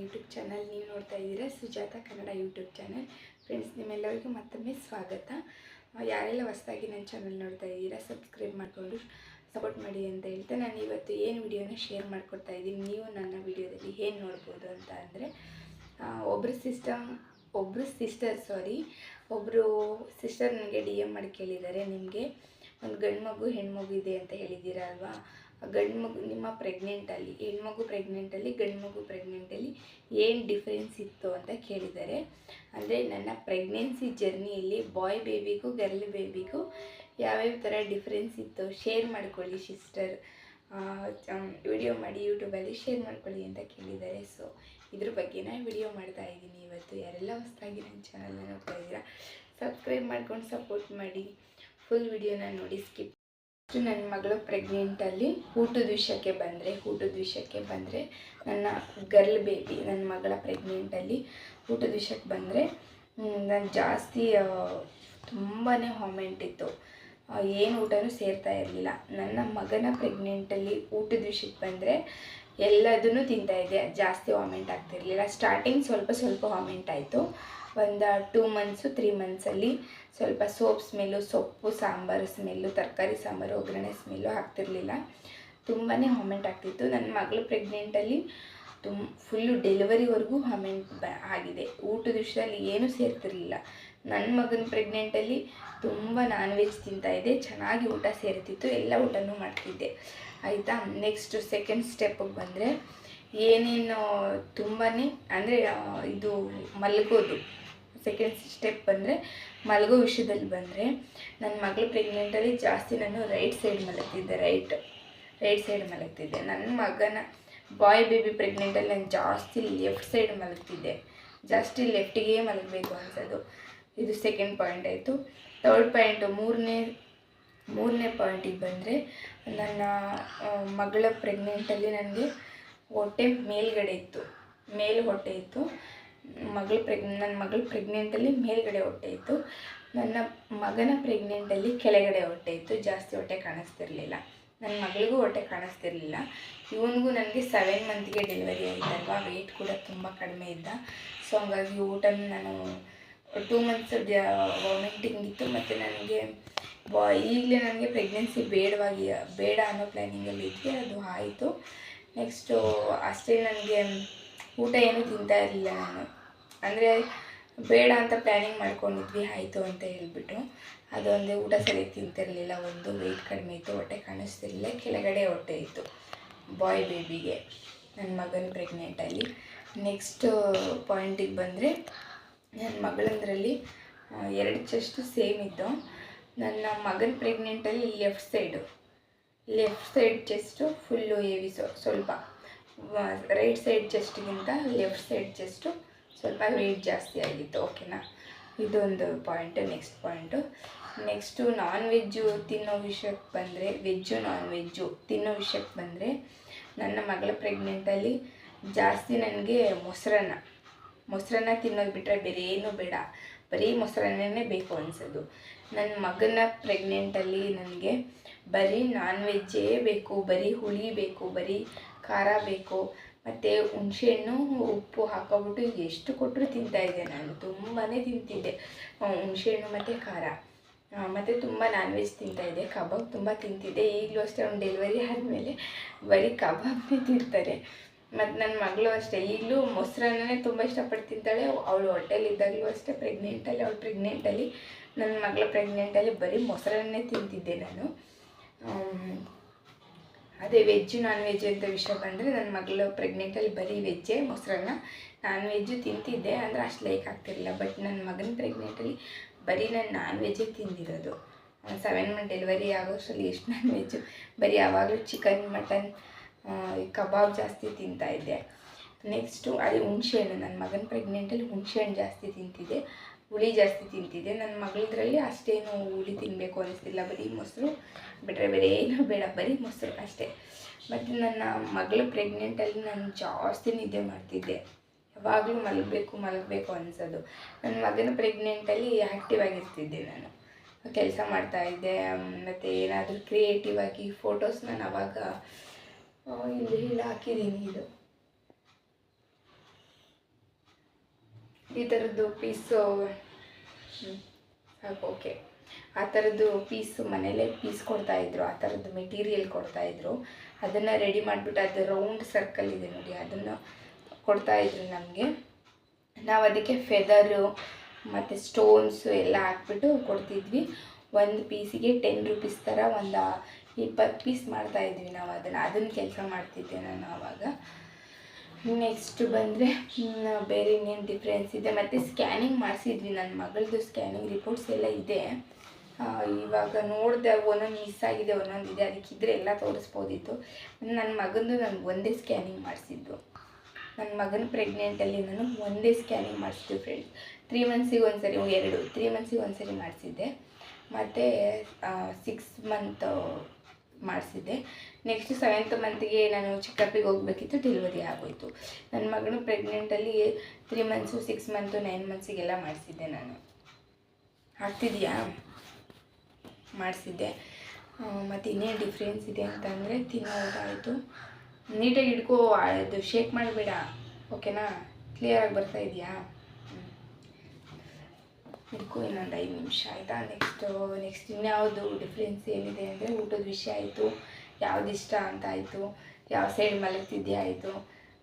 YouTube channel ನೀವು ನೋಡ್ತಾ ಇದ್ದೀರಾ Sujatha Kannada YouTube channel. Friends, ನಿಮ್ಮೆಲ್ಲರಿಗೂ ಮತ್ತೊಮ್ಮೆ ಸ್ವಾಗತ. ಯಾರೆಲ್ಲ ಹೊಸದಾಗಿ ನನ್ನ ಚಾನಲ್ ನೋಡ್ತಾ ಇದ್ದೀರಾ ಸಬ್ಸ್ಕ್ರೈಬ್ ಮಾಡಿಕೊಂಡು ಸಪೋರ್ಟ್ ಮಾಡಿ ಅಂತ ಹೇಳ್ತಾ ನಾನು ಇವತ್ತು ಏನು ವಿಡಿಯೋನ ಶೇರ್ ಮಾಡ್ಕೊಡ್ತಾ ಇದ್ದೀನಿ. ನೀವು ನನ್ನ ವಿಡಿಯೋದಲ್ಲಿ ಏನು ನೋಡ್ಬೋದು ಅಂತ ಅಂದರೆ, ಒಬ್ಬರು ಸಿಸ್ಟರ್ ನನಗೆ DM ಮಾಡಿ ಕೇಳಿದ್ದಾರೆ, ನಿಮಗೆ ಒಂದು ಗಂಡು ಮಗು ಹೆಣ್ಮಗು ಇದೆ ಅಂತ ಹೇಳಿದ್ದೀರಾ ಅಲ್ವಾ, ಗಂಡು ಮಗು ನಿಮ್ಮ ಪ್ರೆಗ್ನೆಂಟಲ್ಲಿ, ಹೆಣ್ಮಗು ಪ್ರೆಗ್ನೆಂಟಲ್ಲಿ ಗಂಡು ಮಗು ಪ್ರೆಗ್ನೆಂಟಲ್ಲಿ ಏನು ಡಿಫ್ರೆನ್ಸ್ ಇತ್ತು ಅಂತ ಕೇಳಿದ್ದಾರೆ. ಅಂದರೆ ನನ್ನ ಪ್ರೆಗ್ನೆನ್ಸಿ ಜರ್ನಿಯಲ್ಲಿ ಬಾಯ್ ಬೇಬಿಗೂ ಗರ್ಲ್ ಬೇಬಿಗೂ ಯಾವ್ಯಾವ ಥರ ಡಿಫ್ರೆನ್ಸ್ ಇತ್ತು ಶೇರ್ ಮಾಡ್ಕೊಳ್ಳಿ ಸಿಸ್ಟರ್, ವಿಡಿಯೋ ಮಾಡಿ ಯೂಟ್ಯೂಬಲ್ಲಿ ಶೇರ್ ಮಾಡ್ಕೊಳ್ಳಿ ಅಂತ ಕೇಳಿದ್ದಾರೆ. ಸೊ ಇದ್ರ ಬಗ್ಗೆನೇ ವಿಡಿಯೋ ಮಾಡ್ತಾ ಇದ್ದೀನಿ ಇವತ್ತು. ಯಾರೆಲ್ಲ ಹೊಸದಾಗಿ ನನ್ನ ಚಾನಲ್ನ ನೋಡ್ತಾ ಇದ್ದೀರಾ ಸಬ್ಸ್ಕ್ರೈಬ್ ಮಾಡ್ಕೊಂಡು ಸಪೋರ್ಟ್ ಮಾಡಿ, ಫುಲ್ ವಿಡಿಯೋನ ನೋಡಿ, ಸ್ಕಿಪ್. ನನ್ನ ಮಗಳು ಪ್ರೆಗ್ನೆಂಟಲ್ಲಿ ಊಟದ ವಿಷಯಕ್ಕೆ ಬಂದರೆ ನನ್ನ ಗರ್ಲ್ ಬೇಬಿ, ನನ್ನ ಮಗಳ ಪ್ರೆಗ್ನೆಂಟಲ್ಲಿ ಊಟದ ವಿಷಯಕ್ಕೆ ಬಂದರೆ ನಾನು ಜಾಸ್ತಿ ತುಂಬಾ ವಾಮಿಂಟ್ ಇತ್ತು, ಏನು ಊಟನೂ ಸೇರ್ತಾ ಇರಲಿಲ್ಲ. ನನ್ನ ಮಗನ ಪ್ರೆಗ್ನೆಂಟಲ್ಲಿ ಊಟದ ವಿಷಯಕ್ಕೆ ಬಂದರೆ ಎಲ್ಲದನ್ನು ತಿಂತಾಯಿದ್ದೆ, ಜಾಸ್ತಿ ವಾಮಿಂಟ್ ಆಗ್ತಿರಲಿಲ್ಲ. ಸ್ಟಾರ್ಟಿಂಗ್ ಸ್ವಲ್ಪ ವಾಮಿಂಟ್ ಆಯಿತು. ಒಂದು 2 ಮಂತ್ಸು 3 ಮಂತ್ಸಲ್ಲಿ ಸ್ವಲ್ಪ ಸೋಪ್ ಸ್ಮೆಲ್ಲು, ಸೊಪ್ಪು ಸಾಂಬಾರು ಸ್ಮೆಲ್ಲು, ತರಕಾರಿ ಸಾಂಬಾರು ಒಗ್ಗರಣೆ ಸ್ಮೆಲ್ಲು ಆಗ್ತಿರಲಿಲ್ಲ, ತುಂಬಾ ವಾಮಿಂಟ್ ಆಗ್ತಿತ್ತು. ನನ್ನ ಮಗಳು ಪ್ರೆಗ್ನೆಂಟಲ್ಲಿ ಫುಲ್ಲು ಡೆಲಿವರಿವರೆಗೂ ವಾಮಿಂಟ್ ಆಗಿದೆ. ಊಟದ ವಿಷಯದಲ್ಲಿ ಏನೂ ಸೇರ್ತಿರಲಿಲ್ಲ. ನನ್ನ ಮಗನ ಪ್ರೆಗ್ನೆಂಟಲ್ಲಿ ತುಂಬ ನಾನ್ ವೆಜ್ ತಿಂತಾಯಿದ್ದೆ, ಚೆನ್ನಾಗಿ ಊಟ ಸೇರ್ತಿತ್ತು, ಎಲ್ಲ ಊಟನೂ ಮಾಡ್ತಿದ್ದೆ, ಆಯಿತಾ. ನೆಕ್ಸ್ಟ್ ಸೆಕೆಂಡ್ ಸ್ಟೆಪ್ಪಿಗೆ ಬಂದರೆ ಏನೇನು ತುಂಬಾ ಅಂದರೆ ಇದು ಮಲಗೋದು. ಸೆಕೆಂಡ್ ಸ್ಟೆಪ್ ಬಂದರೆ ಮಲಗೋ ವಿಷಯದಲ್ಲಿ ಬಂದರೆ, ನನ್ನ ಮಗಳು ಪ್ರೆಗ್ನೆಂಟಲ್ಲಿ ಜಾಸ್ತಿ ನಾನು ರೈಟ್ ಸೈಡ್ ಮಲಗ್ತಿದ್ದೆ. ನನ್ನ ಮಗನ ಬಾಯ್ ಬೇಬಿ ಪ್ರೆಗ್ನೆಂಟಲ್ಲಿ ನಾನು ಜಾಸ್ತಿ ಲೆಫ್ಟ್ ಸೈಡ್ ಮಲಗ್ತಿದ್ದೆ, ಜಾಸ್ತಿ ಲೆಫ್ಟಿಗೆ ಮಲಗಬೇಕು ಅನ್ಸೋದು. ಇದು ಸೆಕೆಂಡ್ ಪಾಯಿಂಟ್ ಆಯಿತು. ಥರ್ಡ್ ಪಾಯಿಂಟು ಮೂರನೇ ಪಾಯಿಂಟಿಗೆ ಬಂದರೆ, ನನ್ನ ಮಗಳ ಪ್ರೆಗ್ನೆಂಟಲ್ಲಿ ನನಗೆ ಹೊಟ್ಟೆ ಮೇಲ್ಗಡೆ ಇತ್ತು, ಹೊಟ್ಟೆ ಇತ್ತು. ನನ್ನ ಮಗಳ ಪ್ರೆಗ್ನೆಂಟಲ್ಲಿ ಮೇಲ್ಗಡೆ ಹೊಟ್ಟೆ ಇತ್ತು, ನನ್ನ ಮಗನ ಪ್ರೆಗ್ನೆಂಟಲ್ಲಿ ಕೆಳಗಡೆ ಹೊಟ್ಟೆ ಇತ್ತು, ಜಾಸ್ತಿ ಹೊಟ್ಟೆ ಕಾಣಿಸ್ತಿರ್ಲಿಲ್ಲ. ನನ್ನ ಮಗಳಿಗೂ ಹೊಟ್ಟೆ ಕಾಣಿಸ್ತಿರ್ಲಿಲ್ಲ. ಇವನಿಗೂ ನನಗೆ 7 ಮಂತ್ಗೆ ಡೆಲಿವರಿ ಆಯಿತಲ್ವ, ವೆಯ್ಟ್ ಕೂಡ ತುಂಬ ಕಡಿಮೆ ಇದ್ದ. ಸೊ ಹಂಗಾಗಿ ಊಟನ ನಾನು 2 ಮಂತ್ಸ್ ವಾಮಿಟಿಂಗ್ ಇತ್ತು. ಮತ್ತು ನನಗೆ ಈಗಲೇ ನನಗೆ ಪ್ರೆಗ್ನೆನ್ಸಿ ಬೇಡ ಅನ್ನೋ ಪ್ಲ್ಯಾನಿಂಗಲ್ಲಿ ಇದ್ವಿ, ಅದು ಆಯಿತು. ನೆಕ್ಸ್ಟು ಅಷ್ಟೇ, ನನಗೆ ಊಟ ಏನೂ ತಿಂತಾ ಇರಲಿಲ್ಲ ನಾನು, ಅಂದರೆ ಬೇಡ ಅಂತ ಪ್ಲ್ಯಾನಿಂಗ್ ಮಾಡ್ಕೊಂಡಿದ್ವಿ, ಆಯಿತು ಅಂತ ಹೇಳ್ಬಿಟ್ಟು. ಅದೊಂದೇ, ಊಟ ಸರಿಯಾಗಿ ತಿಂತಿರಲಿಲ್ಲ, ಒಂದು ವೆಯ್ಟ್ ಕಡಿಮೆ ಇತ್ತು, ಹೊಟ್ಟೆ ಕಾಣಿಸ್ತಿರಲಿಲ್ಲ, ಕೆಳಗಡೆ ಹೊಟ್ಟೆ ಇತ್ತು ಬಾಯ್ ಬೇಬಿಗೆ, ನನ್ನ ಮಗನ ಪ್ರೆಗ್ನೆಂಟಲ್ಲಿ. ನೆಕ್ಸ್ಟು ಪಾಯಿಂಟಿಗೆ ಬಂದರೆ, ನನ್ನ ಮಗಳಂದ್ರಲ್ಲಿ 2 ಚೆಸ್ಟು ಸೇಮ್ ಇದ್ದು. ನನ್ನ ಮಗನ ಪ್ರೆಗ್ನೆಂಟಲ್ಲಿ left side chest full heavy, ಸ್ವಲ್ಪ ರೈಟ್ ಸೈಡ್ ಚೆಸ್ಟ್ಗಿಂತ ಲೆಫ್ಟ್ ಸೈಡ್ ಚೆಸ್ಟು ಸ್ವಲ್ಪ ವೆಯ್ಟ್ ಜಾಸ್ತಿ ಆಗಿತ್ತು, ಓಕೆನಾ. ಇದೊಂದು ಪಾಯಿಂಟು. ನೆಕ್ಸ್ಟು ನಾನ್ ವೆಜ್ಜು ತಿನ್ನೋ ವಿಷಯಕ್ಕೆ ಬಂದರೆ, ನಾನ್ ವೆಜ್ಜು ತಿನ್ನೋ ವಿಷಯಕ್ಕೆ ಬಂದರೆ, ನನ್ನ ಮಗಳ ಪ್ರೆಗ್ನೆಂಟಲ್ಲಿ ಜಾಸ್ತಿ ನನಗೆ ಮೊಸರನ್ನ ತಿನ್ನೋದು ಬಿಟ್ಟರೆ ಬೇರೆ ಏನೂ ಬೇಡ, ಬರೀ ಮೊಸರನ್ನೇ ಬೇಕು ಅನಿಸೋದು. ನನ್ನ ಮಗನ ಪ್ರೆಗ್ನೆಂಟಲ್ಲಿ ನನಗೆ ಬರೀ ನಾನ್ ವೆಜ್ಜೇ ಬೇಕು, ಬರೀ ಹುಳಿ ಬೇಕು, ಬರೀ ಖಾರ ಬೇಕು, ಮತ್ತು ಹುಣಸೆಹಣ್ಣು ಉಪ್ಪು ಹಾಕೋಬಿಟ್ಟು ಎಷ್ಟು ಕೊಟ್ಟರು ತಿಂತಾಯಿದ್ದೆ ನಾನು, ತುಂಬಾ ತಿಂತಿದ್ದೆ ಹುಣಸೆಹಣ್ಣು ಮತ್ತು ಖಾರ. ಮತ್ತು ತುಂಬ ನಾನ್ ವೆಜ್ ತಿಂತಾಯಿದ್ದೆ, ಕಬಾಬ್ ತುಂಬ ತಿಂತಿದ್ದೆ. ಈಗಲೂ ಅಷ್ಟೇ, ಅವ್ನು ಡೆಲಿವರಿ ಆದಮೇಲೆ ಬರೀ ಕಬಾಬ್ನೇ ತಿಂತಾರೆ. ಮತ್ತು ನನ್ನ ಮಗಳು ಅಷ್ಟೇ, ಈಗಲೂ ಮೊಸರನ್ನೇ ತುಂಬ ಇಷ್ಟಪಟ್ಟು ತಿಂತಾಳೆ. ಅವಳು ಹೊಟ್ಟೆಲಿದ್ದಾಗಲೂ ಅಷ್ಟೇ, ಪ್ರೆಗ್ನೆಂಟಲ್ಲಿ ನನ್ನ ಮಗಳ ಪ್ರೆಗ್ನೆಂಟಲ್ಲಿ ಬರೀ ಮೊಸರನ್ನೇ ತಿಂತಿದ್ದೆ ನಾನು. ಅದೇ ವೆಜ್ಜು ನಾನ್ ವೆಜ್ ಅಂತ ವಿಷಯ ಬಂದರೆ, ನನ್ನ ಮಗಳು ಪ್ರೆಗ್ನೆಂಟಲ್ಲಿ ಬರೀ ವೆಜ್ಜೇ, ಮೊಸರನ್ನ. ನಾನ್ ವೆಜ್ಜು ತಿಂತಿದ್ದೆ, ಅಂದರೆ ಅಷ್ಟು ಲೈಕ್ ಆಗ್ತಿರಲಿಲ್ಲ. ಬಟ್ ನನ್ನ ಮಗನ ಪ್ರೆಗ್ನೆಂಟಲ್ಲಿ ಬರೀ ನಾನು ನಾನ್ ವೆಜ್ಜೇ ತಿಂದಿರೋದು. 7 ಮಂತ್ ಡೆಲಿವರಿ ಆಗೋಷ್ಟರಲ್ಲಿ ಎಷ್ಟು ನಾನ್ ವೆಜ್ಜು, ಬರೀ ಯಾವಾಗಲೂ ಚಿಕನ್, ಮಟನ್, ಕಬಾಬ್ ಜಾಸ್ತಿ ತಿಂತಾಯಿದ್ದೆ. ನೆಕ್ಸ್ಟು ಅದೇ ಹುಣಸೆಹಣ್ಣು, ನನ್ನ ಮಗನ ಪ್ರೆಗ್ನೆಂಟಲ್ಲಿ ಹುಣಸೆಹಣ್ಣು ಜಾಸ್ತಿ ತಿಂತಿದ್ದೆ, ಹುಳಿ ಜಾಸ್ತಿ ತಿಂತಿದ್ದೆ. ನನ್ನ ಮಗಳದ್ರಲ್ಲಿ ಅಷ್ಟೇನು ಹುಳಿ ತಿನ್ನಬೇಕು ಅನಿಸ್ತಿಲ್ಲ, ಬರೀ ಮೊಸರು ಬಿಟ್ಟರೆ ಬೇರೆ ಏನೂ ಬೇಡ, ಬರೀ ಮೊಸರು ಅಷ್ಟೇ. ಮತ್ತು ನನ್ನ ಮಗಳ ಪ್ರೆಗ್ನೆಂಟಲ್ಲಿ ನಾನು ಜಾಸ್ತಿ ನಿದ್ದೆ ಮಾಡ್ತಿದ್ದೆ, ಯಾವಾಗಲೂ ಮಲಗಬೇಕು ಅನಿಸೋದು. ನನ್ನ ಮಗನ ಪ್ರೆಗ್ನೆಂಟಲ್ಲಿ ಆ್ಯಕ್ಟಿವ್ ಆಗಿರ್ತಿದ್ದೆ ನಾನು, ಕೆಲಸ ಮಾಡ್ತಾಯಿದ್ದೆ. ಮತ್ತು ಏನಾದರೂ ಕ್ರಿಯೇಟಿವ್ ಆಗಿ ಫೋಟೋಸ್ ನಾನು ಆವಾಗ ಇಲ್ಲಿ ಹಾಕಿದ್ದೀನಿ, ಇದು ಈ ಥರದ್ದು ಪೀಸು ಸಾಕು, ಓಕೆ. ಆ ಥರದ್ದು ಪೀಸು ಮನೇಲೇ ಪೀಸ್ ಕೊಡ್ತಾಯಿದ್ರು, ಆ ಥರದ್ದು ಮೆಟೀರಿಯಲ್ ಕೊಡ್ತಾಯಿದ್ರು. ಅದನ್ನು ರೆಡಿ ಮಾಡಿಬಿಟ್ಟು ಅದು ರೌಂಡ್ ಸರ್ಕಲ್ ಇದೆ ನೋಡಿ, ಅದನ್ನು ಕೊಡ್ತಾಯಿದ್ರು ನಮಗೆ. ನಾವು ಅದಕ್ಕೆ ಫೆದರು ಮತ್ತು ಸ್ಟೋನ್ಸು ಎಲ್ಲ ಹಾಕ್ಬಿಟ್ಟು ಕೊಡ್ತಿದ್ವಿ. ಒಂದು ಪೀಸಿಗೆ 10 ರೂಪೀಸ್ ಥರ ಒಂದು 20 ಪೀಸ್ ಮಾಡ್ತಾಯಿದ್ವಿ ನಾವು. ಅದನ್ನು ಕೆಲಸ ಮಾಡ್ತಿದ್ದೆ ನಾನು ಆವಾಗ. ನೆಕ್ಸ್ಟ್ ಬಂದರೆ ಬೇರೆ ಇನ್ನೇನು ಡಿಫ್ರೆನ್ಸ್ ಇದೆ. ಮತ್ತು ಸ್ಕ್ಯಾನಿಂಗ್ ಮಾಡಿಸಿದ್ವಿ, ನನ್ನ ಮಗಳದ್ದು ಸ್ಕ್ಯಾನಿಂಗ್ ರಿಪೋರ್ಟ್ಸ್ ಎಲ್ಲ ಇದೆ. ಇವಾಗ ನೋಡಿದೆ, ಒಂದೊಂದು ಮಿಸ್ ಆಗಿದೆ, ಒಂದೊಂದಿದೆ. ಅದಕ್ಕಿದ್ರೆ ಎಲ್ಲ ತೋರಿಸ್ಬೋದಿತ್ತು. ನನ್ನ ಮಗಂದು ನಾನು ಒಂದೇ ಸ್ಕ್ಯಾನಿಂಗ್ ಮಾಡಿಸಿದ್ದು. ನನ್ನ ಮಗನ ಪ್ರೆಗ್ನೆಂಟಲ್ಲಿ ನಾನು ಒಂದೇ ಸ್ಕ್ಯಾನಿಂಗ್ ಮಾಡಿಸಿದ್ದು ಫ್ರೆಂಡ್ಸ್. 3 ಮಂತ್ಸಿಗೆ ಒಂದ್ಸರಿ, 3 ಮಂತ್ಸಿಗೆ ಒಂದ್ಸರಿ ಮಾಡಿಸಿದ್ದೆ. ಮತ್ತು 6 ಮಂತ್ ಮಾಡಿಸಿದ್ದೆ. ನೆಕ್ಸ್ಟ್ 7th ಮಂತ್ಗೆ ನಾನು ಚೆಕಪ್ಪಿಗೆ ಹೋಗಬೇಕಿತ್ತು, ಡೆಲಿವರಿ ಆಗೋಯಿತು. ನನ್ನ ಮಗನ ಪ್ರೆಗ್ನೆಂಟಲ್ಲಿ 3 ಮಂತ್ಸು, 6 ಮಂತು, 9 ಮಂತ್ಸಿಗೆಲ್ಲ ಮಾಡಿಸಿದ್ದೆ ನಾನು. ಆಗ್ತಿದೆಯಾ? ಮಾಡಿಸಿದ್ದೆ. ಮತ್ತು ಇನ್ನೇನು ಡಿಫ್ರೆನ್ಸ್ ಇದೆ ಅಂತಂದರೆ, ತಿನ್ನೋ ಊಟ ಆಯಿತು. ನೀಟಾಗಿ ಹಿಡ್ಕೋ, ಅದು ಶೇಕ್ ಮಾಡಬೇಡ, ಓಕೆನಾ? ಕ್ಲಿಯರಾಗಿ ಬರ್ತಾ ಇದೆಯಾ? ಹಿಡ್ಕೋ, ಇನ್ನೊಂದು 5 ನಿಮಿಷ ಆಯಿತಾ? ನೆಕ್ಸ್ಟ್ ಇನ್ಯಾವುದು ಡಿಫ್ರೆನ್ಸ್ ಏನಿದೆ ಅಂದರೆ, ಊಟದ ವಿಷಯ ಆಯಿತು, ಯಾವ್ದು ಇಷ್ಟ ಅಂತ ಆಯಿತು, ಯಾವ ಸೈಡ್ ಮಲಗ್ತಿದ್ಯಾ ಆಯಿತು.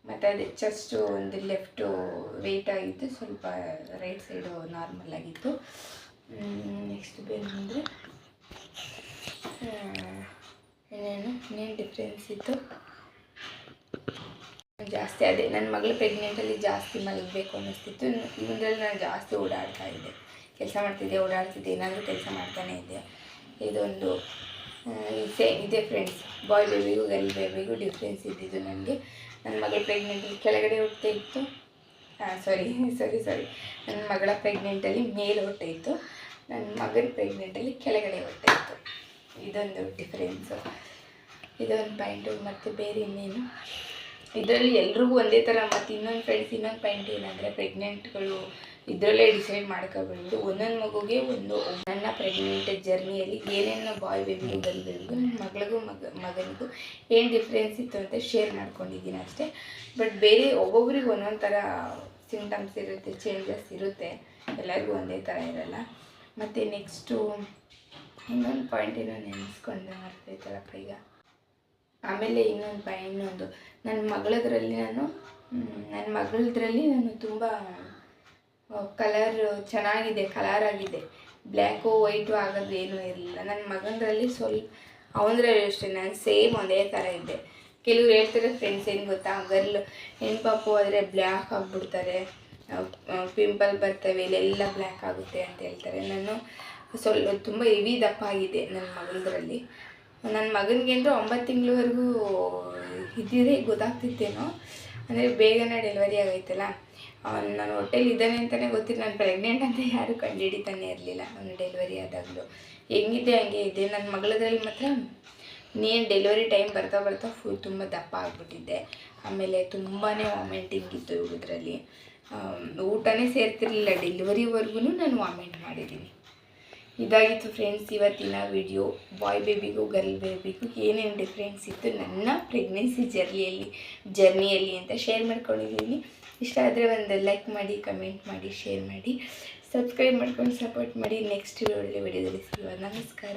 ಮತ್ತು ಅದು ಚೆಸ್ಟು ಒಂದು ಲೆಫ್ಟು ವೆಯ್ಟ್ ಆಗಿತ್ತು, ಸ್ವಲ್ಪ ರೈಟ್ ಸೈಡು ನಾರ್ಮಲ್ ಆಗಿತ್ತು. ನೆಕ್ಸ್ಟ್ ಬೇರೆಂದರೆ ಇನ್ನೇನು ಡಿಫ್ರೆನ್ಸ್ ಇತ್ತು ಜಾಸ್ತಿ. ಅದೇ ನನ್ನ ಮಗಳ ಪ್ರೆಗ್ನೆಂಟಲ್ಲಿ ಜಾಸ್ತಿ ಮಲಗಬೇಕು ಅನ್ನಿಸ್ತಿತ್ತು. ಮುಂದ್ರಲ್ಲಿ ನಾನು ಜಾಸ್ತಿ ಓಡಾಡ್ತಾ ಇದ್ದೆ, ಕೆಲಸ ಮಾಡ್ತಿದ್ದೆ, ಓಡಾಡ್ತಿದ್ದೆ, ಏನಾದರೂ ಕೆಲಸ ಮಾಡ್ತಾನೆ ಇದ್ದೆ. ಇದೊಂದು ಇದೆ ಫ್ರೆಂಡ್ಸ್. ಬಾಯ್ ಬೇಬಿಗೂ ಗರ್ಲ್ ಬೇಬಿಗೂ ಡಿಫ್ರೆನ್ಸ್ ಇದ್ದಿದ್ದು ನನಗೆ. ನನ್ನ ಮಗಳ ಪ್ರೆಗ್ನೆಂಟಲ್ಲಿ ಕೆಳಗಡೆ ಹೊಟ್ಟೆ ಇತ್ತು, ಸಾರಿ ನನ್ನ ಮಗಳ ಪ್ರೆಗ್ನೆಂಟಲ್ಲಿ ಮೇಲೆ ಹೊಟ್ಟೆ ಇತ್ತು, ನನ್ನ ಮಗನ ಪ್ರೆಗ್ನೆಂಟಲ್ಲಿ ಕೆಳಗಡೆ ಹೊಟ್ಟೆ ಇತ್ತು. ಇದೊಂದು ಡಿಫ್ರೆನ್ಸು, ಇದೊಂದು ಪಾಯಿಂಟು. ಮತ್ತು ಬೇರೆ ಇನ್ನೇನು, ಇದರಲ್ಲಿ ಎಲ್ರಿಗೂ ಒಂದೇ ಥರ. ಮತ್ತು ಇನ್ನೊಂದು ಪಾಯಿಂಟ್ ಏನಂದರೆ, ಪ್ರೆಗ್ನೆಂಟ್ಗಳು ಇದರಲ್ಲೇ ಡಿಸೈಡ್ ಮಾಡ್ಕೊಬಿಟ್ಟು ಒಂದೊಂದು ಮಗುಗೆ ನನ್ನ ಪ್ರೆಗ್ನೆಂಟ್ ಜರ್ನಿಯಲ್ಲಿ ಏನೇನು ಬಾಯ್ ಬೇಬಿಗೂ ಗರ್ಲ್ ಬೇಬಿಗೂ ನನ್ನ ಮಗಳಿಗೂ ಮಗನಿಗೂ ಏನು ಡಿಫ್ರೆನ್ಸ್ ಇತ್ತು ಅಂತ ಶೇರ್ ಮಾಡ್ಕೊಂಡಿದ್ದೀನಿ ಅಷ್ಟೇ. ಬಟ್ ಬೇರೆ ಒಬ್ಬೊಬ್ರಿಗೆ ಒಂದೊಂದು ಥರ ಸಿಂಟಮ್ಸ್ ಇರುತ್ತೆ, ಚೇಂಜಸ್ ಇರುತ್ತೆ, ಎಲ್ಲರಿಗೂ ಒಂದೇ ಥರ ಇರಲ್ಲ. ಮತ್ತು ನೆಕ್ಸ್ಟು ಇನ್ನೊಂದು ಪಾಯಿಂಟ್ ಏನೋ ನೆನೆಸ್ಕೊಂಡೆ, ಮರ್ತೈತಲ್ಲಪ್ಪ ಈಗ. ಆಮೇಲೆ ಇನ್ನೊಂದು ನನ್ನ ಮಗಳದ್ರಲ್ಲಿ ನಾನು ತುಂಬ ಕಲರ್ ಚೆನ್ನಾಗಿದೆ, ಕಲರ್ ಆಗಿದೆ. ಬ್ಲ್ಯಾಕು ವೈಟು ಆಗೋದು ಏನೂ ಇರಲಿಲ್ಲ. ನನ್ನ ಮಗನದ್ರಲ್ಲಿ ಅವನದ್ರಲ್ಲಿ ಅಷ್ಟೇ ನಾನು ಸೇಮ್ ಒಂದೇ ಥರ ಇದ್ದೆ. ಕೆಲವ್ರು ಹೇಳ್ತಾರೆ ಫ್ರೆಂಡ್ಸ್, ಏನು ಗೊತ್ತಾ, ಗರ್ಲ್ ಹೆಣ್ಪಾಪು ಆದರೆ ಬ್ಲ್ಯಾಕ್ ಆಗಿಬಿಡ್ತಾರೆ, ಪಿಂಪಲ್ ಬರ್ತವೆ, ಇಲ್ಲೆಲ್ಲ ಬ್ಲ್ಯಾಕ್ ಆಗುತ್ತೆ ಅಂತ ಹೇಳ್ತಾರೆ. ನಾನು ತುಂಬ ಹೆವಿ ದಪ್ಪ ಆಗಿದೆ ನನ್ನ ಮಗಳದ್ರಲ್ಲಿ. ನನ್ನ ಮಗನಿಗೆ ಅಂದರೆ 9 ತಿಂಗಳವರೆಗೂ ಇದ್ದಿದ್ರೆ ಗೊತ್ತಾಗ್ತಿತ್ತೇನೋ, ಅಂದರೆ ಬೇಗನೆ ಡೆಲಿವರಿ ಆಗೈತಲ್ಲ. ನಾನು ಹೊಟ್ಟೆಲಿ ಇದ್ದಾನೆ ಅಂತಲೇ ಗೊತ್ತಿಲ್ಲ, ನಾನು ಪ್ರೆಗ್ನೆಂಟ್ ಅಂತ ಯಾರೂ ಕಂಡುಹಿಡಿತಾನೆ ಇರಲಿಲ್ಲ. ಅವನು ಡೆಲಿವರಿ ಆದಾಗಲೂ ಹೆಂಗಿದ್ದೆ ಹಂಗೆ ಇದೆ. ನನ್ನ ಮಗಳದ್ರಲ್ಲಿ ಮಾತ್ರ ಇನ್ನೇನು ಡೆಲಿವರಿ ಟೈಮ್ ಬರ್ತಾ ತುಂಬ ದಪ್ಪ ಆಗಿಬಿಟ್ಟಿದ್ದೆ. ಆಮೇಲೆ ತುಂಬಾ ವಾಮಿಟಿಂಗ್ ಇತ್ತು ಇವಳದ್ರಲ್ಲಿ. ಊಟನೇ ಸೇರ್ತಿರಲಿಲ್ಲ, ಡೆಲಿವರಿವರೆಗೂ ನಾನು ವಾಮಿಟ್ ಮಾಡಿದ್ದೀನಿ. ಇದಾಗಿತ್ತು ಫ್ರೆಂಡ್ಸ್ ಇವತ್ತಿನ ವಿಡಿಯೋ. ಬಾಯ್ ಬೇಬಿಗೂ ಗರ್ಲ್ ಬೇಬಿಗೂ ಏನೇನು ಡಿಫ್ರೆನ್ಸ್ ಇತ್ತು ನನ್ನ ಪ್ರೆಗ್ನೆನ್ಸಿ ಜರ್ನಿಯಲ್ಲಿ ಅಂತ ಶೇರ್ ಮಾಡ್ಕೊಂಡಿದ್ದೀನಿ. ಇಷ್ಟ ಆದರೆ ಒಂದು ಲೈಕ್ ಮಾಡಿ, ಕಮೆಂಟ್ ಮಾಡಿ, ಶೇರ್ ಮಾಡಿ, ಸಬ್ಸ್ಕ್ರೈಬ್ ಮಾಡ್ಕೊಂಡು ಸಪೋರ್ಟ್ ಮಾಡಿ. ನೆಕ್ಸ್ಟ್ ಒಳ್ಳೆ ವಿಡಿಯೋದಲ್ಲಿ ಸಿಗುವ. ನಮಸ್ಕಾರ.